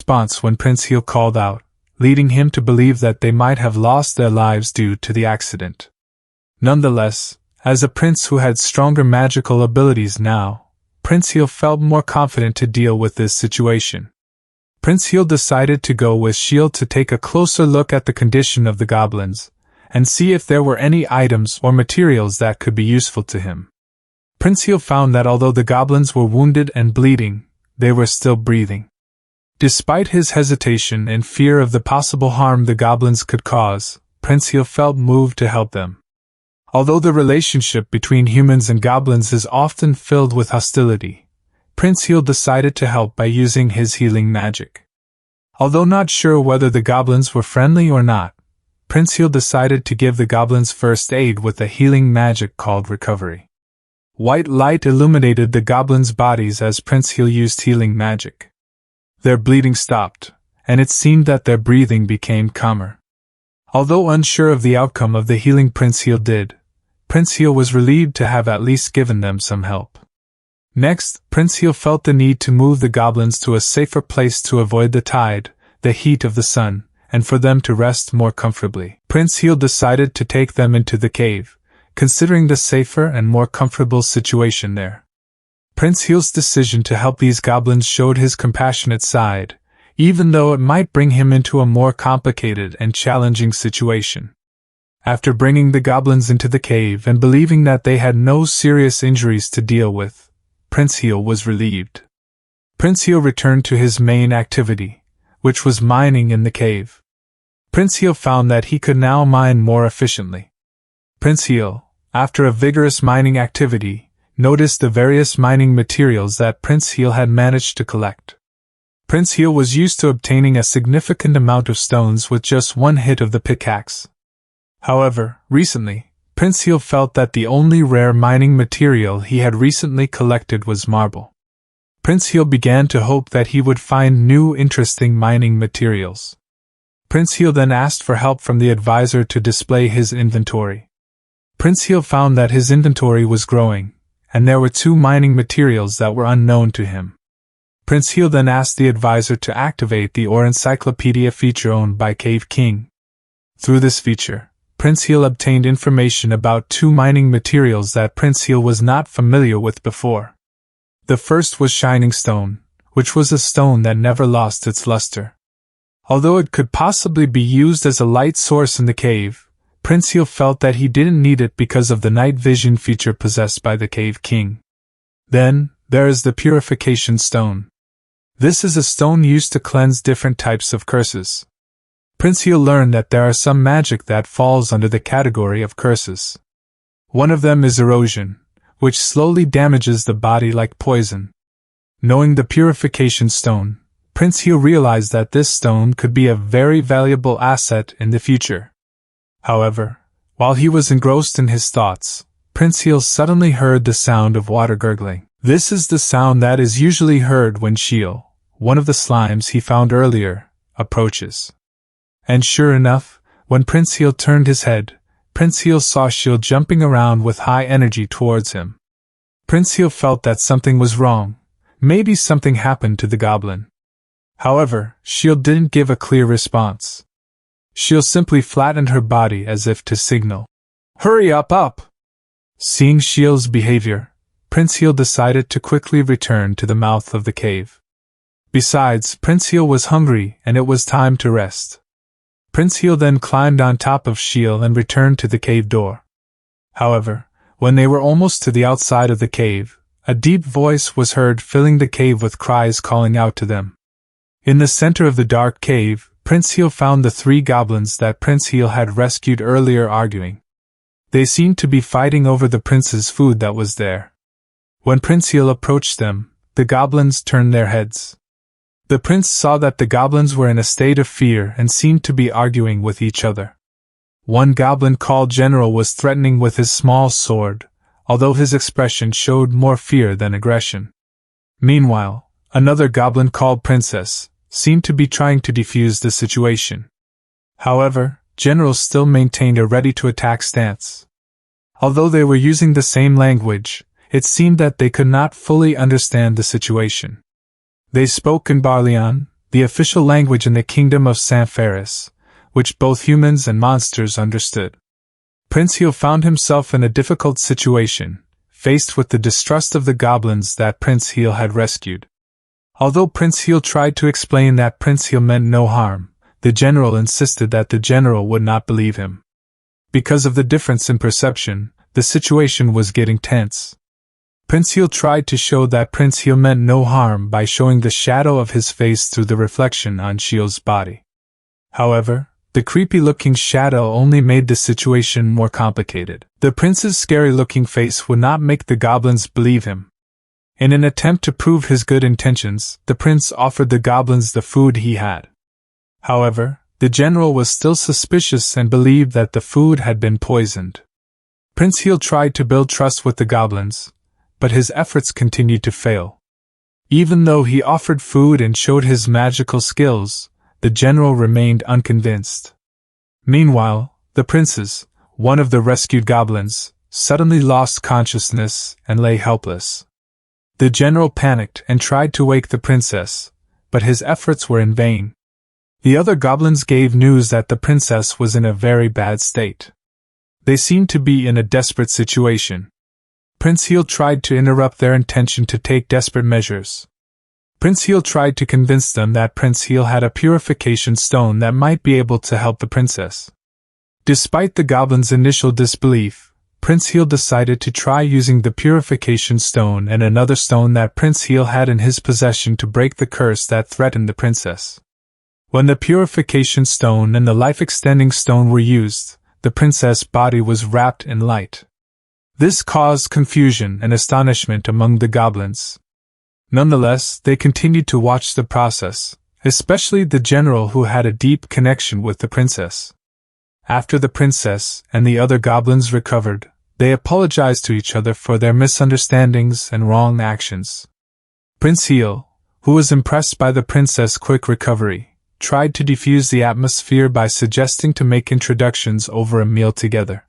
response when Prince Heel called out, leading him to believe that they might have lost their lives due to the accident. Nonetheless, as a prince who had stronger magical abilities now, Prince Heel felt more confident to deal with this situation. Prince Heel decided to go with Shield to take a closer look at the condition of the goblins, and see if there were any items or materials that could be useful to him. Prince Heel found that although the goblins were wounded and bleeding, they were still breathing. Despite his hesitation and fear of the possible harm the goblins could cause, Prince Heel felt moved to help them. Although the relationship between humans and goblins is often filled with hostility, Prince Heel decided to help by using his healing magic. Although not sure whether the goblins were friendly or not, Prince Heel decided to give the goblins first aid with a healing magic called Recovery. White light illuminated the goblins' bodies as Prince Heel used healing magic. Their bleeding stopped, and it seemed that their breathing became calmer. Although unsure of the outcome of the healing Prince Heel did, Prince Heel was relieved to have at least given them some help. Next, Prince Heel felt the need to move the goblins to a safer place to avoid the tide, the heat of the sun, and for them to rest more comfortably. Prince Heel decided to take them into the cave, considering the safer and more comfortable situation there. Prince Heel's decision to help these goblins showed his compassionate side, even though it might bring him into a more complicated and challenging situation. After bringing the goblins into the cave and believing that they had no serious injuries to deal with, Prince Heel was relieved. Prince Heel returned to his main activity, which was mining in the cave. Prince Heel found that he could now mine more efficiently. Prince Heel, after a vigorous mining activity, noticed the various mining materials that Prince Heel had managed to collect. Prince Heel was used to obtaining a significant amount of stones with just one hit of the pickaxe. However, recently, Prince Heel felt that the only rare mining material he had recently collected was marble. Prince Heel began to hope that he would find new interesting mining materials. Prince Heel then asked for help from the advisor to display his inventory. Prince Heel found that his inventory was growing, and there were 2 mining materials that were unknown to him. Prince Heel then asked the advisor to activate the Ore Encyclopedia feature owned by Cave King. Through this feature, Prince Heel obtained information about 2 mining materials that Prince Heel was not familiar with before. The first was Shining Stone, which was a stone that never lost its luster. Although it could possibly be used as a light source in the cave, Prince Heel felt that he didn't need it because of the night vision feature possessed by the Cave King. Then, there is the Purification Stone. This is a stone used to cleanse different types of curses. Prince Heel learned that there are some magic that falls under the category of curses. One of them is erosion, which slowly damages the body like poison. Knowing the Purification Stone, Prince Heel realized that this stone could be a very valuable asset in the future. However, while he was engrossed in his thoughts, Prince Heel suddenly heard the sound of water gurgling. This is the sound that is usually heard when Shield, one of the slimes he found earlier, approaches. And sure enough, when Prince Heel turned his head, Prince Heel saw Shield jumping around with high energy towards him. Prince Heel felt that something was wrong. Maybe something happened to the goblin. However, Shield didn't give a clear response. Shield simply flattened her body as if to signal, "Hurry up!" Seeing Shield's behavior, Prince Heel decided to quickly return to the mouth of the cave. Besides, Prince Heel was hungry and it was time to rest. Prince Heel then climbed on top of Shield and returned to the cave door. However, when they were almost to the outside of the cave, a deep voice was heard filling the cave with cries calling out to them. In the center of the dark cave, Prince Heel found the 3 goblins that Prince Heel had rescued earlier arguing. They seemed to be fighting over the prince's food that was there. When Prince Heel approached them, the goblins turned their heads. The prince saw that the goblins were in a state of fear and seemed to be arguing with each other. One goblin called General was threatening with his small sword, although his expression showed more fear than aggression. Meanwhile, another goblin called Princess seemed to be trying to defuse the situation. However, General still maintained a ready-to-attack stance. Although they were using the same language, it seemed that they could not fully understand the situation. They spoke in Barlean, the official language in the kingdom of Sanfaris, which both humans and monsters understood. Prince Heel found himself in a difficult situation, faced with the distrust of the goblins that Prince Heel had rescued. Although Prince Heel tried to explain that Prince Heel meant no harm, the general insisted that the general would not believe him. Because of the difference in perception, the situation was getting tense. Prince Heel tried to show that Prince Heel meant no harm by showing the shadow of his face through the reflection on Shield's body. However, the creepy-looking shadow only made the situation more complicated. The prince's scary-looking face would not make the goblins believe him. In an attempt to prove his good intentions, the prince offered the goblins the food he had. However, the general was still suspicious and believed that the food had been poisoned. Prince Heel tried to build trust with the goblins, but his efforts continued to fail. Even though he offered food and showed his magical skills, the general remained unconvinced. Meanwhile, the princess, one of the rescued goblins, suddenly lost consciousness and lay helpless. The general panicked and tried to wake the princess, but his efforts were in vain. The other goblins gave news that the princess was in a very bad state. They seemed to be in a desperate situation. Prince Heel tried to interrupt their intention to take desperate measures. Prince Heel tried to convince them that Prince Heel had a purification stone that might be able to help the princess. Despite the goblins' initial disbelief, Prince Heel decided to try using the purification stone and another stone that Prince Heel had in his possession to break the curse that threatened the princess. When the purification stone and the life-extending stone were used, the princess' body was wrapped in light. This caused confusion and astonishment among the goblins. Nonetheless, they continued to watch the process, especially the general who had a deep connection with the princess. After the princess and the other goblins recovered, they apologized to each other for their misunderstandings and wrong actions. Prince Heel, who was impressed by the princess' quick recovery, tried to defuse the atmosphere by suggesting to make introductions over a meal together.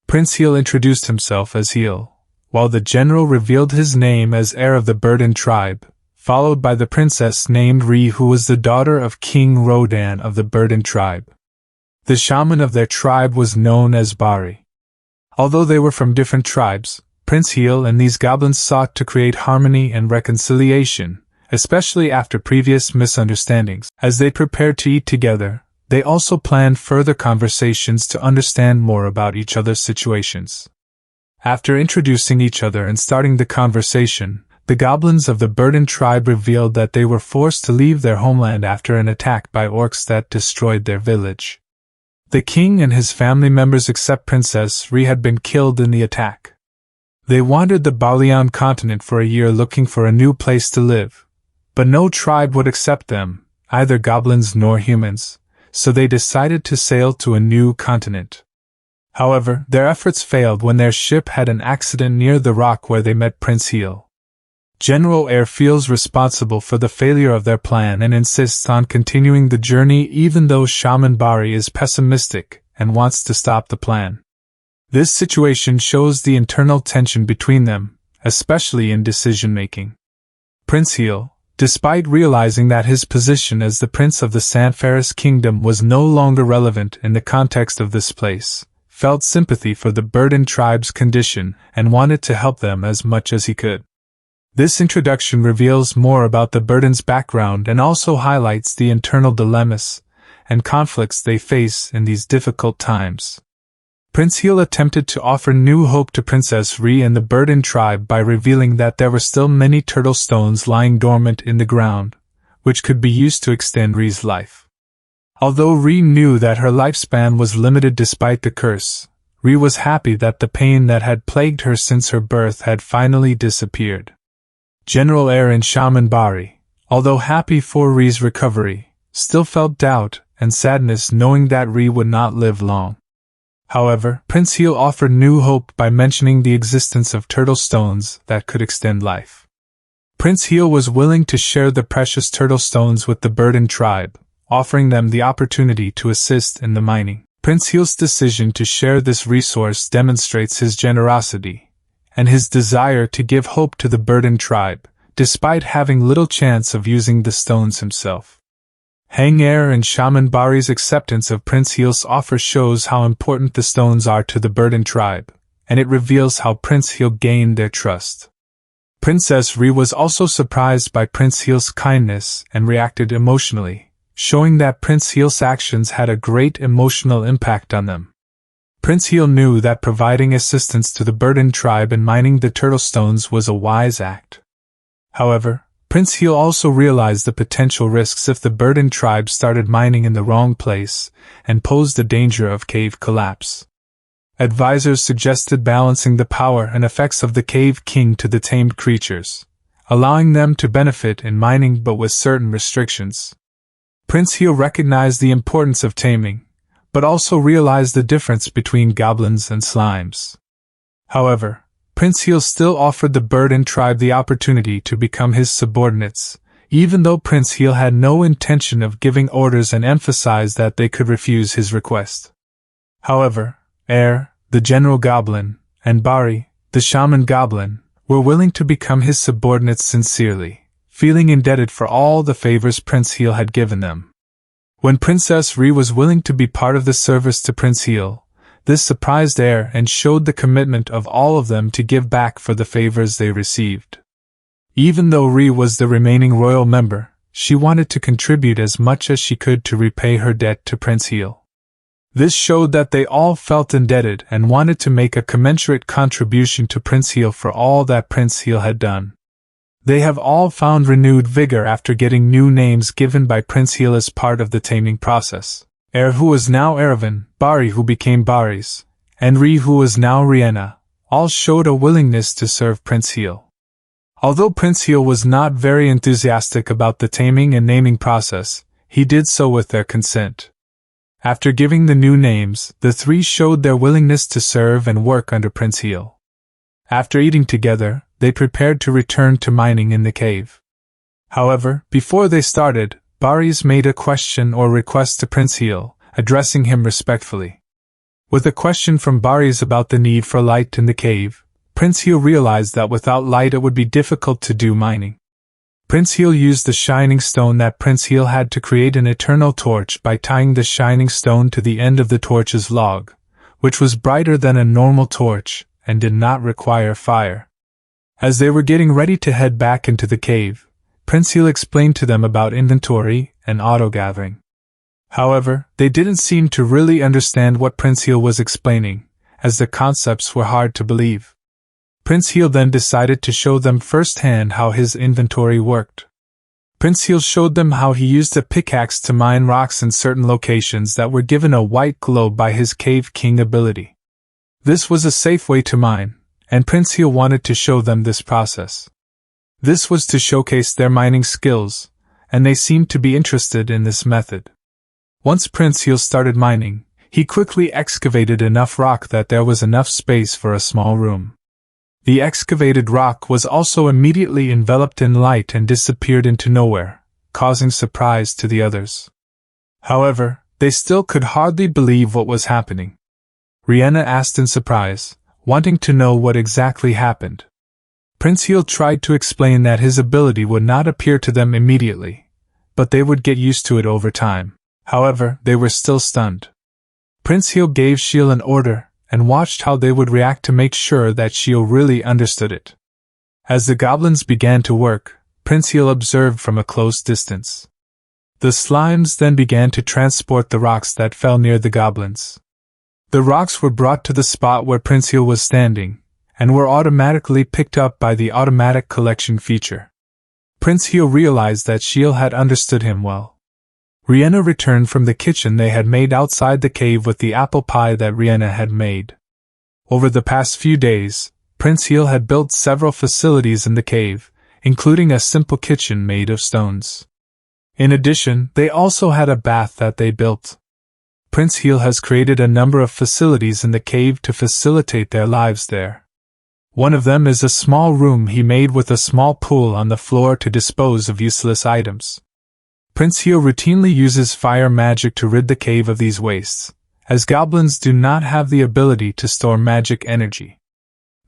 Prince Heel introduced himself as Heel, while the general revealed his name as heir of the Burden tribe, followed by the princess named Ree, who was the daughter of King Rodan of the Burden tribe. The shaman of their tribe was known as Bari. Although they were from different tribes, Prince Heel and these goblins sought to create harmony and reconciliation, especially after previous misunderstandings. As they prepared to eat together, they also planned further conversations to understand more about each other's situations. After introducing each other and starting the conversation, the goblins of the Burden tribe revealed that they were forced to leave their homeland after an attack by orcs that destroyed their village. The king and his family members except Princess Ree had been killed in the attack. They wandered the Balian continent for a year looking for a new place to live, but no tribe would accept them, either goblins nor humans, so they decided to sail to a new continent. However, their efforts failed when their ship had an accident near the rock where they met Prince Heel. General Air feels responsible for the failure of their plan and insists on continuing the journey even though Shaman Bari is pessimistic and wants to stop the plan. This situation shows the internal tension between them, especially in decision-making. Prince Heel, despite realizing that his position as the prince of the Sanfaris kingdom was no longer relevant in the context of this place, felt sympathy for the Burden tribe's condition and wanted to help them as much as he could. This introduction reveals more about the Burden's background and also highlights the internal dilemmas and conflicts they face in these difficult times. Prince Heel attempted to offer new hope to Princess Ree and the Burden tribe by revealing that there were still many turtle stones lying dormant in the ground, which could be used to extend Ree's life. Although Ree knew that her lifespan was limited despite the curse, Ree was happy that the pain that had plagued her since her birth had finally disappeared. General Air and Shaman Bari, although happy for Ree's recovery, still felt doubt and sadness knowing that Ree would not live long. However, Prince Heel offered new hope by mentioning the existence of turtle stones that could extend life. Prince Heel was willing to share the precious turtle stones with the Burden tribe, offering them the opportunity to assist in the mining. Prince Heel's decision to share this resource demonstrates his generosity and his desire to give hope to the Burden tribe, despite having little chance of using the stones himself. Hang Air and Shaman Bari's acceptance of Prince Heel's offer shows how important the stones are to the Burden tribe, and it reveals how Prince Heel gained their trust. Princess Ri was also surprised by Prince Heel's kindness and reacted emotionally, showing that Prince Heel's actions had a great emotional impact on them. Prince Heel knew that providing assistance to the Burden tribe in mining the turtle stones was a wise act. However, Prince Heel also realized the potential risks if the Burden tribe started mining in the wrong place and posed the danger of cave collapse. Advisors suggested balancing the power and effects of the Cave King to the tamed creatures, allowing them to benefit in mining but with certain restrictions. Prince Heel recognized the importance of taming, but also realized the difference between goblins and slimes. However, Prince Heel still offered the Burden tribe the opportunity to become his subordinates, even though Prince Heel had no intention of giving orders and emphasized that they could refuse his request. However, Air, the General Goblin, and Bari, the Shaman Goblin, were willing to become his subordinates sincerely, feeling indebted for all the favors Prince Heel had given them. When Princess Ri was willing to be part of the service to Prince Heel, this surprised Air and showed the commitment of all of them to give back for the favors they received. Even though Ri was the remaining royal member, she wanted to contribute as much as she could to repay her debt to Prince Heel. This showed that they all felt indebted and wanted to make a commensurate contribution to Prince Heel for all that Prince Heel had done. They have all found renewed vigor after getting new names given by Prince Heel as part of the taming process. Air, who was now Erevan, Bari, who became Baris, and Ri, who was now Rihanna, all showed a willingness to serve Prince Heel. Although Prince Heel was not very enthusiastic about the taming and naming process, he did so with their consent. After giving the new names, the three showed their willingness to serve and work under Prince Heel. After eating together, they prepared to return to mining in the cave. However, before they started, Baris made a question or request to Prince Heel, addressing him respectfully. With a question from Baris about the need for light in the cave, Prince Heel realized that without light it would be difficult to do mining. Prince Heel used the shining stone that Prince Heel had to create an eternal torch by tying the shining stone to the end of the torch's log, which was brighter than a normal torch and did not require fire. As they were getting ready to head back into the cave, Prince Heel explained to them about inventory and auto-gathering. However, they didn't seem to really understand what Prince Heel was explaining, as the concepts were hard to believe. Prince Heel then decided to show them firsthand how his inventory worked. Prince Heel showed them how he used a pickaxe to mine rocks in certain locations that were given a white glow by his Cave King ability. This was a safe way to mine, and Prince Heel wanted to show them this process. This was to showcase their mining skills, and they seemed to be interested in this method. Once Prince Heel started mining, he quickly excavated enough rock that there was enough space for a small room. The excavated rock was also immediately enveloped in light and disappeared into nowhere, causing surprise to the others. However, they still could hardly believe what was happening. Rihanna asked in surprise, wanting to know what exactly happened. Prince Heel tried to explain that his ability would not appear to them immediately, but they would get used to it over time. However, they were still stunned. Prince Heel gave Shiel an order, and watched how they would react to make sure that Shiel really understood it. As the goblins began to work, Prince Heel observed from a close distance. The slimes then began to transport the rocks that fell near the goblins. The rocks were brought to the spot where Prince Heel was standing, and were automatically picked up by the automatic collection feature. Prince Heel realized that Shiel had understood him well. Rihanna returned from the kitchen they had made outside the cave with the apple pie that Rihanna had made. Over the past few days, Prince Heel had built several facilities in the cave, including a simple kitchen made of stones. In addition, they also had a bath that they built. Prince Heel has created a number of facilities in the cave to facilitate their lives there. One of them is a small room he made with a small pool on the floor to dispose of useless items. Prince Heel routinely uses fire magic to rid the cave of these wastes, as goblins do not have the ability to store magic energy.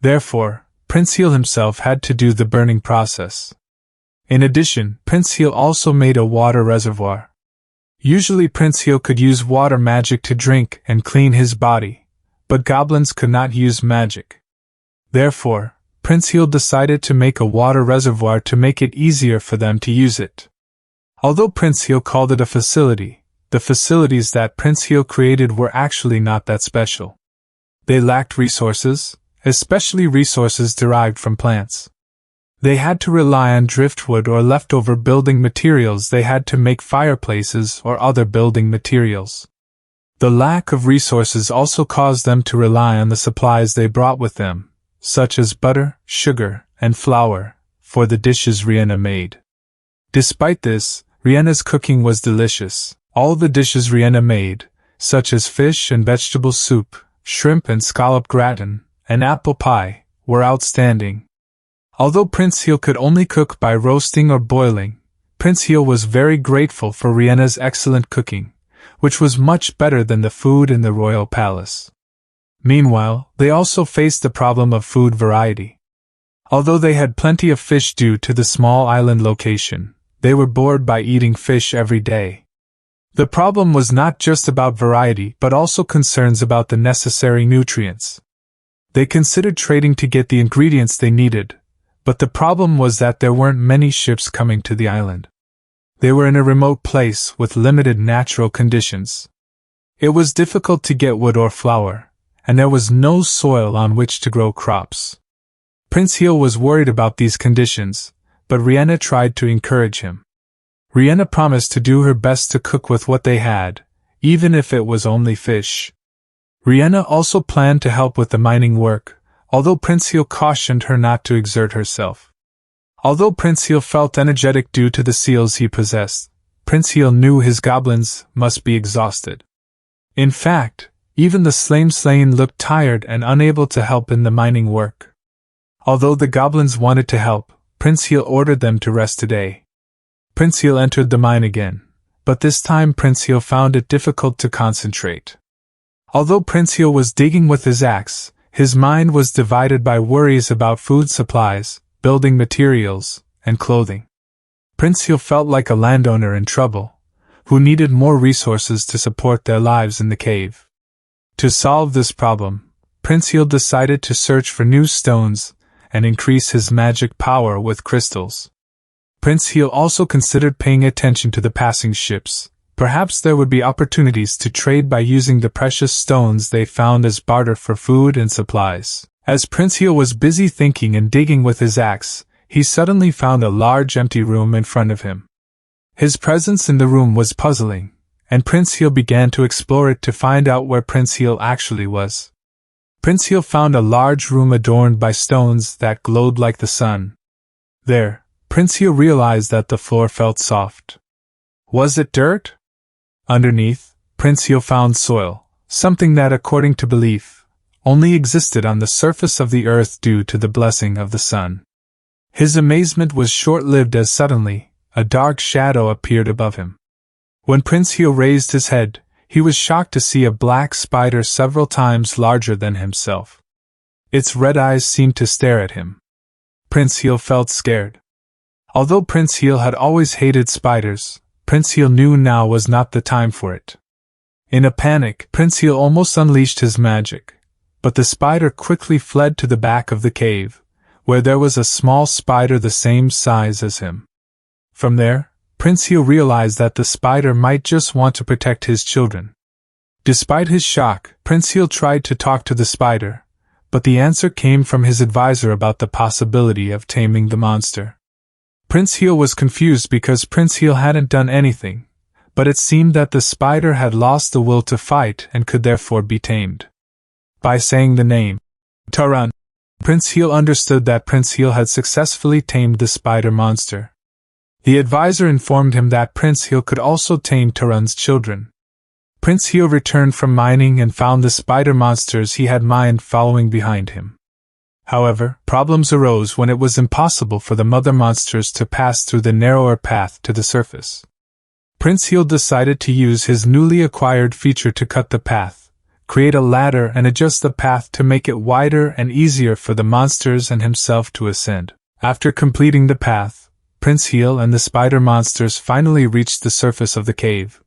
Therefore, Prince Heel himself had to do the burning process. In addition, Prince Heel also made a water reservoir. Usually Prince Heel could use water magic to drink and clean his body, but goblins could not use magic. Therefore, Prince Heel decided to make a water reservoir to make it easier for them to use it. Although Prince Heel called it a facility, the facilities that Prince Heel created were actually not that special. They lacked resources, especially resources derived from plants. They had to rely on driftwood or leftover building materials. They had to make fireplaces or other building materials. The lack of resources also caused them to rely on the supplies they brought with them, such as butter, sugar, and flour, for the dishes Rihanna made. Despite this, Rihanna's cooking was delicious. All the dishes Rihanna made, such as fish and vegetable soup, shrimp and scallop gratin, and apple pie, were outstanding. Although Prince Heel could only cook by roasting or boiling, Prince Heel was very grateful for Rihanna's excellent cooking, which was much better than the food in the royal palace. Meanwhile, they also faced the problem of food variety. Although they had plenty of fish due to the small island location, they were bored by eating fish every day. The problem was not just about variety but also concerns about the necessary nutrients. They considered trading to get the ingredients they needed, but the problem was that there weren't many ships coming to the island. They were in a remote place with limited natural conditions. It was difficult to get wood or flour, and there was no soil on which to grow crops. Prince Heel was worried about these conditions, but Rihanna tried to encourage him. Rihanna promised to do her best to cook with what they had, even if it was only fish. Rihanna also planned to help with the mining work, although Prince Heel cautioned her not to exert herself. Although Prince Heel felt energetic due to the seals he possessed, Prince Heel knew his goblins must be exhausted. In fact, even the slain looked tired and unable to help in the mining work. Although the goblins wanted to help, Prince Heel ordered them to rest today. Prince Heel entered the mine again, but this time Prince Heel found it difficult to concentrate. Although Prince Heel was digging with his axe, his mind was divided by worries about food supplies, building materials, and clothing. Prince Heel felt like a landowner in trouble, who needed more resources to support their lives in the cave. To solve this problem, Prince Heel decided to search for new stones and increase his magic power with crystals. Prince Heel also considered paying attention to the passing ships. Perhaps there would be opportunities to trade by using the precious stones they found as barter for food and supplies. As Prince Heel was busy thinking and digging with his axe, he suddenly found a large empty room in front of him. His presence in the room was puzzling, and Prince Heel began to explore it to find out where Prince Heel actually was. Prince Heel found a large room adorned by stones that glowed like the sun. There, Prince Heel realized that the floor felt soft. Was it dirt? Underneath, Prince Heel found soil, something that, according to belief, only existed on the surface of the earth due to the blessing of the sun. His amazement was short-lived as suddenly, a dark shadow appeared above him. When Prince Heel raised his head, he was shocked to see a black spider several times larger than himself. Its red eyes seemed to stare at him. Prince Heel felt scared. Although Prince Heel had always hated spiders, Prince Heel knew now was not the time for it. In a panic, Prince Heel almost unleashed his magic, but the spider quickly fled to the back of the cave, where there was a small spider the same size as him. From there, Prince Heel realized that the spider might just want to protect his children. Despite his shock, Prince Heel tried to talk to the spider, but the answer came from his advisor about the possibility of taming the monster. Prince Heel was confused because Prince Heel hadn't done anything, but it seemed that the spider had lost the will to fight and could therefore be tamed. By saying the name, Taran, Prince Heel understood that Prince Heel had successfully tamed the spider monster. The advisor informed him that Prince Heel could also tame Taran's children. Prince Heel returned from mining and found the spider monsters he had mined following behind him. However, problems arose when it was impossible for the mother monsters to pass through the narrower path to the surface. Prince Heel decided to use his newly acquired feature to cut the path, create a ladder and adjust the path to make it wider and easier for the monsters and himself to ascend. After completing the path, Prince Heel and the spider monsters finally reached the surface of the cave.